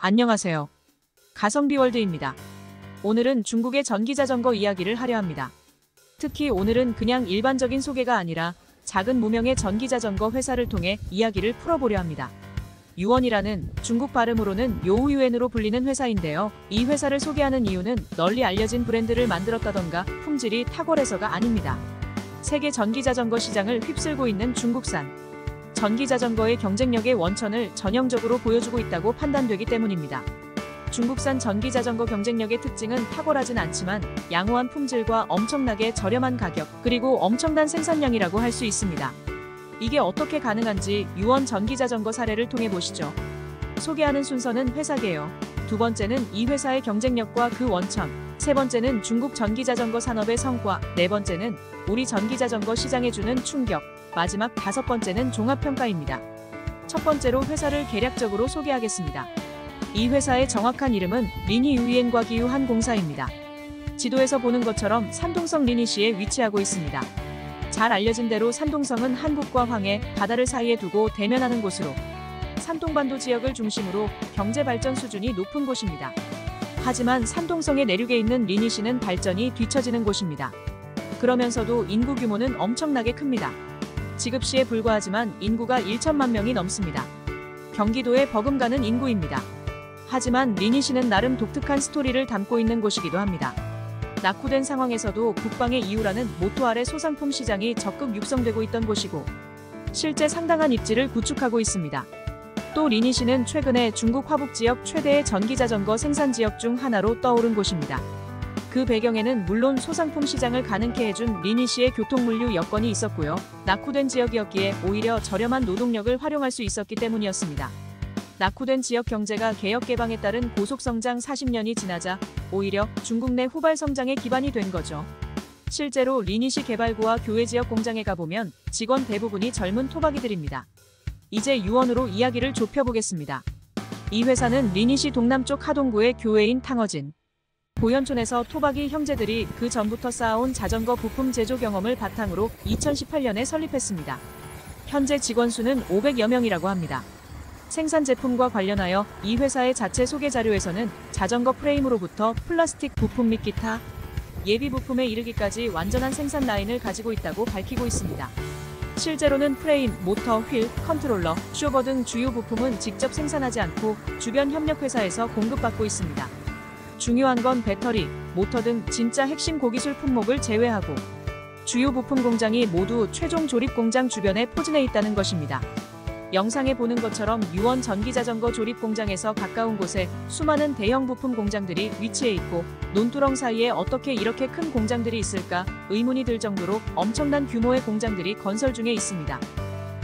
안녕하세요. 가성비월드입니다. 오늘은 중국의 전기자전거 이야기를 하려 합니다. 특히 오늘은 그냥 일반적인 소개가 아니라 작은 무명의 전기자전거 회사를 통해 이야기를 풀어보려 합니다. 유원이라는 중국 발음으로는 요우유엔으로 불리는 회사인데요. 이 회사를 소개하는 이유는 널리 알려진 브랜드를 만들었다던가 품질이 탁월해서가 아닙니다. 세계 전기자전거 시장을 휩쓸고 있는 중국산 전기자전거의 경쟁력의 원천을 전형적으로 보여주고 있다고 판단되기 때문입니다. 중국산 전기자전거 경쟁력의 특징은 탁월하진 않지만 양호한 품질과 엄청나게 저렴한 가격, 그리고 엄청난 생산량이라고 할 수 있습니다. 이게 어떻게 가능한지 유원 전기자전거 사례를 통해 보시죠. 소개하는 순서는 회사계요. 두 번째는 이 회사의 경쟁력과 그 원천, 세 번째는 중국 전기자전거 산업의 성과, 네 번째는 우리 전기자전거 시장에 주는 충격, 마지막 다섯 번째는 종합평가입니다. 첫 번째로 회사를 개략적으로 소개하겠습니다. 이 회사의 정확한 이름은 리니 유이엔과 기유한 공사입니다. 지도에서 보는 것처럼 산둥성 리니시에 위치하고 있습니다. 잘 알려진 대로 산둥성은 한국과 황해, 바다를 사이에 두고 대면하는 곳으로 산둥반도 지역을 중심으로 경제 발전 수준이 높은 곳입니다. 하지만 산둥성의 내륙에 있는 리니시는 발전이 뒤처지는 곳입니다. 그러면서도 인구 규모는 엄청나게 큽니다. 지급시에 불과하지만 인구가 1천만 명이 넘습니다. 경기도에 버금가는 인구입니다. 하지만 리니시는 나름 독특한 스토리를 담고 있는 곳이기도 합니다. 낙후된 상황에서도 국방의 이유라는 모토 아래 소상품 시장이 적극 육성되고 있던 곳이고 실제 상당한 입지를 구축하고 있습니다. 또 리니시는 최근에 중국 화북 지역 최대의 전기자전거 생산 지역 중 하나로 떠오른 곳입니다. 그 배경에는 물론 소상품 시장을 가능케 해준 리니시의 교통물류 여건이 있었고요. 낙후된 지역이었기에 오히려 저렴한 노동력을 활용할 수 있었기 때문이었습니다. 낙후된 지역 경제가 개혁 개방에 따른 고속성장 40년이 지나자 오히려 중국 내 후발 성장의 기반이 된 거죠. 실제로 리니시 개발구와 교외 지역 공장에 가보면 직원 대부분이 젊은 토박이들입니다. 이제 유원으로 이야기를 좁혀보겠습니다. 이 회사는 리니시 동남쪽 하동구의 교외인 탕어진 보현촌에서 토박이 형제들이 그 전부터 쌓아온 자전거 부품 제조 경험을 바탕으로 2018년에 설립했습니다. 현재 직원 수는 500여 명이라고 합니다. 생산 제품과 관련하여 이 회사의 자체 소개 자료에서는 자전거 프레임으로부터 플라스틱 부품 및 기타 예비 부품에 이르기까지 완전한 생산 라인을 가지고 있다고 밝히고 있습니다. 실제로는 프레임, 모터, 휠, 컨트롤러, 쇼버 등 주요 부품은 직접 생산하지 않고 주변 협력회사에서 공급받고 있습니다. 중요한 건 배터리, 모터 등 진짜 핵심 고기술 품목을 제외하고 주요 부품 공장이 모두 최종 조립 공장 주변에 포진해 있다는 것입니다. 영상에 보는 것처럼 유원 전기자전거 조립 공장에서 가까운 곳에 수많은 대형 부품 공장들이 위치해 있고 논두렁 사이에 어떻게 이렇게 큰 공장들이 있을까 의문이 들 정도로 엄청난 규모의 공장들이 건설 중에 있습니다.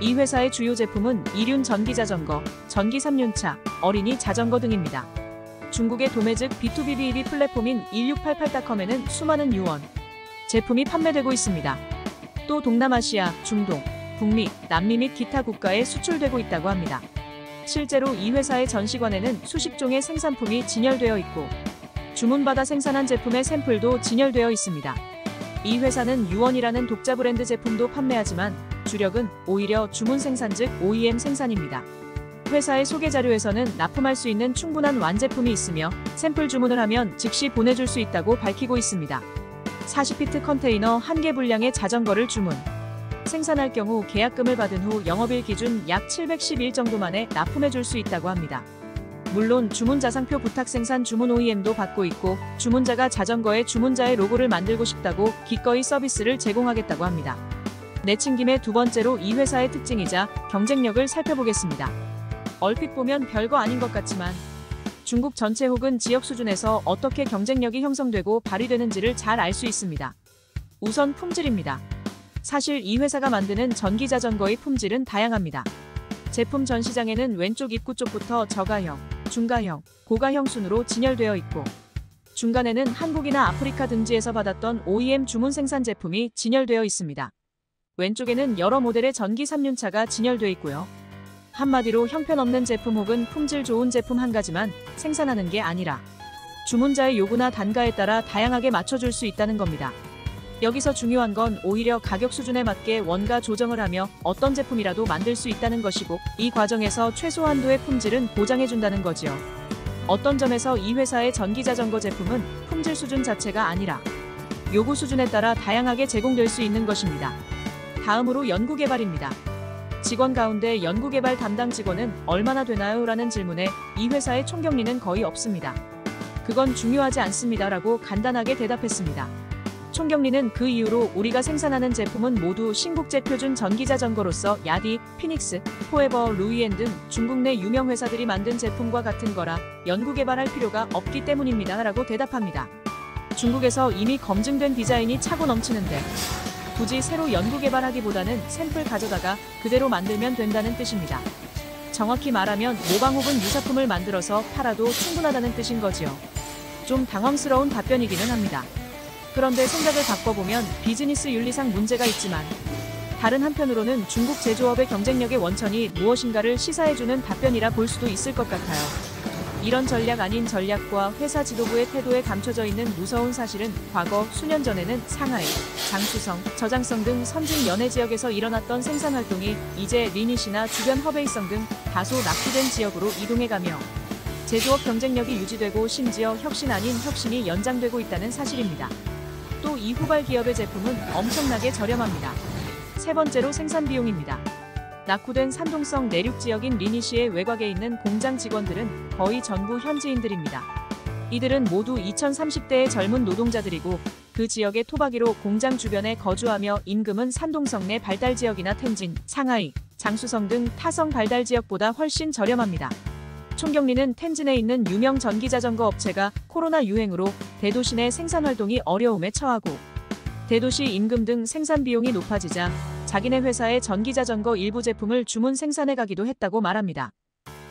이 회사의 주요 제품은 이륜 전기자전거, 전기 3륜차, 어린이 자전거 등입니다. 중국의 도매 즉 B2B BEV 플랫폼인 1688.com에는 수많은 유원 제품이 판매되고 있습니다. 또 동남아시아, 중동, 북미, 남미 및 기타 국가에 수출되고 있다고 합니다. 실제로 이 회사의 전시관에는 수십 종의 생산품이 진열되어 있고 주문받아 생산한 제품의 샘플도 진열되어 있습니다. 이 회사는 유원이라는 독자 브랜드 제품도 판매하지만 주력은 오히려 주문 생산 즉 OEM 생산입니다. 회사의 소개 자료에서는 납품할 수 있는 충분한 완제품이 있으며 샘플 주문을 하면 즉시 보내줄 수 있다고 밝히고 있습니다. 40피트 컨테이너 1개 분량의 자전거를 주문 생산할 경우 계약금을 받은 후 영업일 기준 약 710일 정도 만에 납품해줄 수 있다고 합니다. 물론 주문 자상표 부탁 생산 주문 OEM도 받고 있고 주문자가 자전거에 주문자의 로고를 만들고 싶다고 기꺼이 서비스를 제공하겠다고 합니다. 내친 김에 두 번째로 이 회사의 특징이자 경쟁력을 살펴보겠습니다. 얼핏 보면 별거 아닌 것 같지만 중국 전체 혹은 지역 수준에서 어떻게 경쟁력이 형성되고 발휘되는지를 잘 알 수 있습니다. 우선 품질입니다. 사실 이 회사가 만드는 전기자전거의 품질은 다양합니다. 제품 전시장에는 왼쪽 입구 쪽부터 저가형, 중가형, 고가형 순으로 진열되어 있고 중간에는 한국이나 아프리카 등지에서 받았던 OEM 주문 생산 제품이 진열되어 있습니다. 왼쪽에는 여러 모델의 전기 3륜차가 진열되어 있고요. 한마디로 형편없는 제품 혹은 품질 좋은 제품 한 가지만 생산하는 게 아니라 주문자의 요구나 단가에 따라 다양하게 맞춰줄 수 있다는 겁니다. 여기서 중요한 건 오히려 가격 수준에 맞게 원가 조정을 하며 어떤 제품이라도 만들 수 있다는 것이고 이 과정에서 최소 한도의 품질은 보장해준다는 거지요. 어떤 점에서 이 회사의 전기자전거 제품은 품질 수준 자체가 아니라 요구 수준에 따라 다양하게 제공될 수 있는 것입니다. 다음으로 연구개발입니다. 직원 가운데 연구개발 담당 직원은 얼마나 되나요? 라는 질문에 이 회사의 총경리는 거의 없습니다. 그건 중요하지 않습니다. 라고 간단하게 대답했습니다. 총경리는 그 이후로 우리가 생산하는 제품은 모두 신국제 표준 전기자전거로서 야디, 피닉스, 포에버, 루이엔 등 중국 내 유명 회사들이 만든 제품과 같은 거라 연구개발할 필요가 없기 때문입니다. 라고 대답합니다. 중국에서 이미 검증된 디자인이 차고 넘치는데 굳이 새로 연구개발하기보다는 샘플 가져다가 그대로 만들면 된다는 뜻입니다. 정확히 말하면 모방 혹은 유사품을 만들어서 팔아도 충분하다는 뜻인 거지요. 좀 당황스러운 답변이기는 합니다. 그런데 생각을 바꿔보면 비즈니스 윤리상 문제가 있지만 다른 한편으로는 중국 제조업의 경쟁력의 원천이 무엇인가를 시사해주는 답변이라 볼 수도 있을 것 같아요. 이런 전략 아닌 전략과 회사 지도부의 태도에 감춰져 있는 무서운 사실은 과거 수년 전에는 상하이, 장수성, 저장성 등 선진 연해 지역에서 일어났던 생산 활동이 이제 리니시나 주변 허베이성 등 다소 낙후된 지역으로 이동해가며 제조업 경쟁력이 유지되고 심지어 혁신 아닌 혁신이 연장되고 있다는 사실입니다. 또 이 후발 기업의 제품은 엄청나게 저렴합니다. 세 번째로 생산 비용입니다. 낙후된 산동성 내륙 지역인 리니시의 외곽에 있는 공장 직원들은 거의 전부 현지인들입니다. 이들은 모두 2030대의 젊은 노동자들이고 그 지역의 토박이로 공장 주변에 거주하며 임금은 산동성 내 발달 지역이나 텐진, 상하이, 장수성 등 타성 발달 지역보다 훨씬 저렴합니다. 총경리는 텐진에 있는 유명 전기자전거 업체가 코로나 유행으로 대도시 내 생산 활동이 어려움에 처하고 대도시 임금 등 생산 비용이 높아지자 자기네 회사의 전기자전거 일부 제품을 주문 생산해 가기도 했다고 말합니다.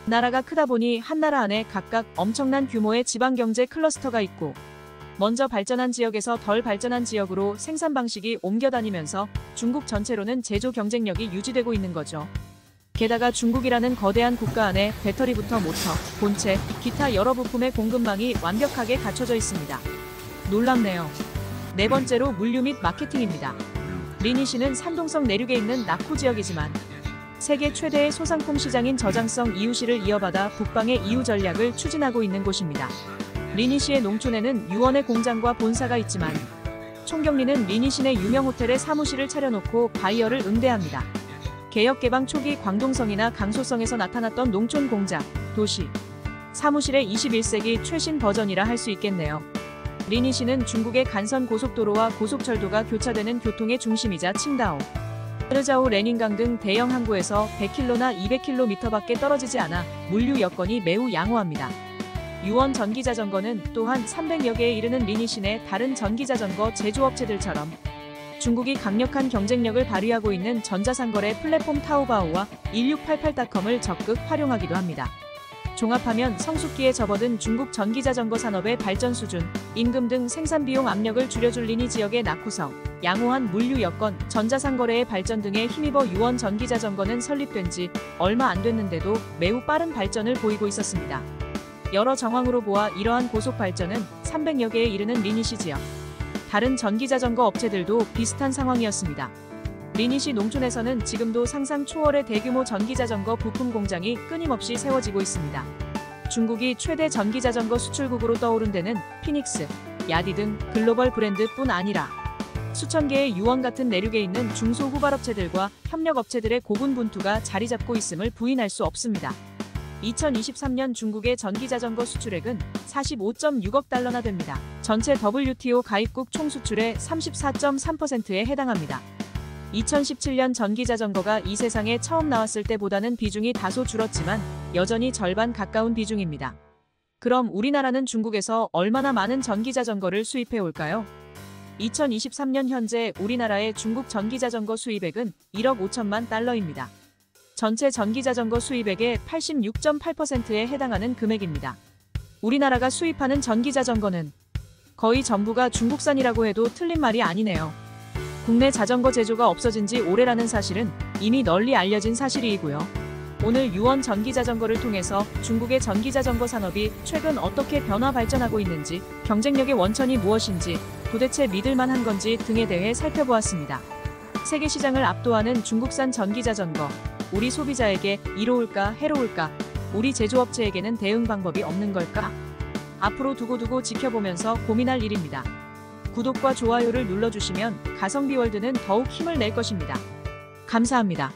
나라가 크다 보니 한 나라 안에 각각 엄청난 규모의 지방경제 클러스터가 있고 먼저 발전한 지역에서 덜 발전한 지역으로 생산 방식이 옮겨다니면서 중국 전체로는 제조 경쟁력이 유지되고 있는 거죠. 게다가 중국이라는 거대한 국가 안에 배터리부터 모터, 본체, 기타 여러 부품의 공급망이 완벽하게 갖춰져 있습니다. 놀랍네요. 네 번째로 물류 및 마케팅입니다. 리니시는 산동성 내륙에 있는 낙후 지역이지만 세계 최대의 소상품 시장인 저장성 이유시를 이어받아 북방의 이유 전략을 추진하고 있는 곳입니다. 리니시의 농촌에는 유원의 공장과 본사가 있지만 총경리는 리니시 내 유명 호텔에 사무실을 차려놓고 바이어를 응대합니다. 개혁 개방 초기 광동성이나 강소성에서 나타났던 농촌 공장, 도시, 사무실의 21세기 최신 버전이라 할 수 있겠네요. 리니시는 중국의 간선 고속도로와 고속철도가 교차되는 교통의 중심이자 칭다오, 르자오 레닌강 등 대형 항구에서 100km나 200km밖에 떨어지지 않아 물류 여건이 매우 양호합니다. 유원 전기자전거는 또한 300여 개에 이르는 리니시 내 다른 전기자전거 제조업체들처럼 중국이 강력한 경쟁력을 발휘하고 있는 전자상거래 플랫폼 타오바오와 1688.com을 적극 활용하기도 합니다. 종합하면 성숙기에 접어든 중국 전기자전거 산업의 발전 수준, 임금 등 생산 비용 압력을 줄여줄 리니 지역의 낙후성, 양호한 물류 여건, 전자상거래의 발전 등에 힘입어 유원 전기자전거는 설립된 지 얼마 안 됐는데도 매우 빠른 발전을 보이고 있었습니다. 여러 정황으로 보아 이러한 고속 발전은 300여 개에 이르는 리니시 지역, 다른 전기자전거 업체들도 비슷한 상황이었습니다. 리니시 농촌에서는 지금도 상상 초월의 대규모 전기자전거 부품 공장이 끊임없이 세워지고 있습니다. 중국이 최대 전기자전거 수출국으로 떠오른 데는 피닉스, 야디 등 글로벌 브랜드뿐 아니라 수천 개의 유원 같은 내륙에 있는 중소후발업체들과 협력업체들의 고군분투가 자리 잡고 있음을 부인할 수 없습니다. 2023년 중국의 전기자전거 수출액은 45.6억 달러나 됩니다. 전체 WTO 가입국 총 수출의 34.3%에 해당합니다. 2017년 전기자전거가 이 세상에 처음 나왔을 때보다는 비중이 다소 줄었지만 여전히 절반 가까운 비중입니다. 그럼 우리나라는 중국에서 얼마나 많은 전기자전거를 수입해 올까요? 2023년 현재 우리나라의 중국 전기자전거 수입액은 1억 5천만 달러입니다. 전체 전기자전거 수입액의 86.8%에 해당하는 금액입니다. 우리나라가 수입하는 전기자전거는 거의 전부가 중국산이라고 해도 틀린 말이 아니네요. 국내 자전거 제조가 없어진 지 오래라는 사실은 이미 널리 알려진 사실이고요. 오늘 유원 전기자전거를 통해서 중국의 전기자전거 산업이 최근 어떻게 변화 발전하고 있는지, 경쟁력의 원천이 무엇인지, 도대체 믿을만한 건지 등에 대해 살펴보았습니다. 세계 시장을 압도하는 중국산 전기자전거, 우리 소비자에게 이로울까 해로울까? 우리 제조업체에게는 대응 방법이 없는 걸까? 앞으로 두고두고 지켜보면서 고민할 일입니다. 구독과 좋아요를 눌러주시면 가성비월드는 더욱 힘을 낼 것입니다. 감사합니다.